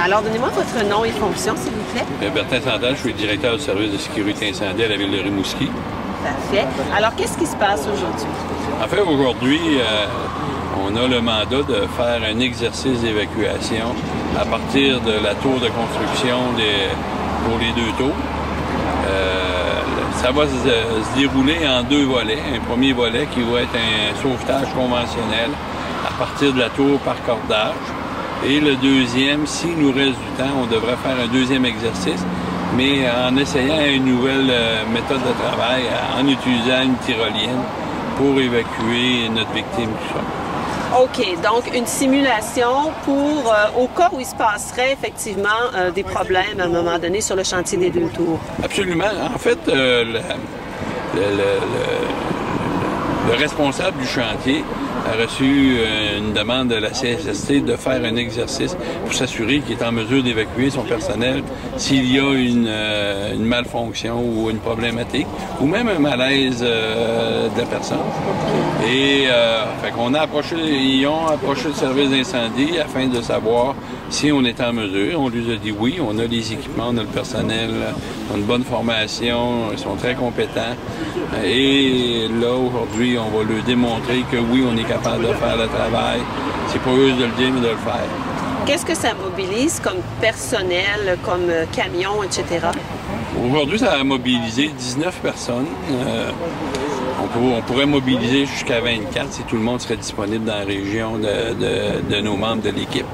Alors, donnez-moi votre nom et fonction, s'il vous plaît. Bertin Santal, je suis directeur du service de sécurité incendie à la ville de Rimouski. Parfait. Alors, qu'est-ce qui se passe aujourd'hui? En fait, aujourd'hui, on a le mandat de faire un exercice d'évacuation à partir de la tour de construction pour les deux tours. Ça va se dérouler en deux volets. Un premier volet qui va être un sauvetage conventionnel à partir de la tour par cordage. Et le deuxième, s'il nous reste du temps, on devrait faire un deuxième exercice, mais en essayant une nouvelle méthode de travail, en utilisant une tyrolienne pour évacuer notre victime, tout ça. OK, donc une simulation pour, au cas où il se passerait effectivement des problèmes à un moment donné sur le chantier des deux tours. Absolument. En fait, le responsable du chantier a reçu une demande de la CSST de faire un exercice pour s'assurer qu'il est en mesure d'évacuer son personnel s'il y a une malfonction ou une problématique, ou même un malaise de la personne. Et fait qu'on a approché, ils ont approché le service d'incendie afin de savoir si on est en mesure. On lui a dit oui, on a les équipements, on a le personnel, on a une bonne formation, ils sont très compétents. Et là, aujourd'hui, on va leur démontrer que oui, on est capable de faire le travail. C'est pas eux de le dire, mais de le faire. Qu'est-ce que ça mobilise comme personnel, comme camion, etc.? Aujourd'hui, ça a mobilisé 19 personnes. On pourrait mobiliser jusqu'à 24 si tout le monde serait disponible dans la région de nos membres de l'équipe.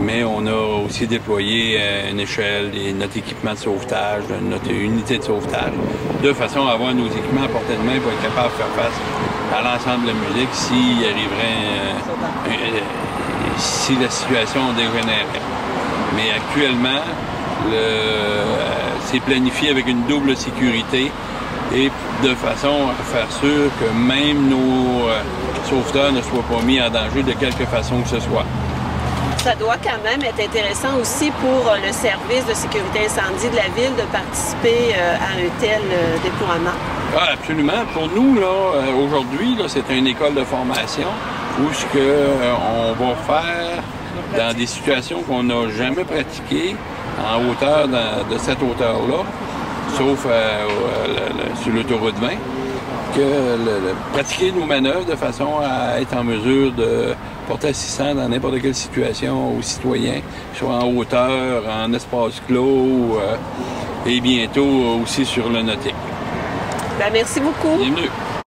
Mais on a aussi déployé une échelle, notre équipement de sauvetage, notre unité de sauvetage, de façon à avoir nos équipements à portée de main pour être capable de faire face à l'ensemble de la musique s'il arriverait, si la situation dégénérait. Mais actuellement, c'est planifié avec une double sécurité et de façon à faire sûr que même nos sauveteurs ne soient pas mis en danger de quelque façon que ce soit. Ça doit quand même être intéressant aussi pour le service de sécurité incendie de la ville de participer à un tel déploiement. Ah, absolument. Pour nous, là, aujourd'hui, c'est une école de formation où on va faire dans des situations qu'on n'a jamais pratiquées en hauteur de cette hauteur-là, sauf sur l'autoroute 20, pratiquer nos manœuvres de façon à être en mesure de porter assistance dans n'importe quelle situation aux citoyens, soit en hauteur, en espace clos et bientôt aussi sur le nautique. Bien, merci beaucoup. Bienvenue.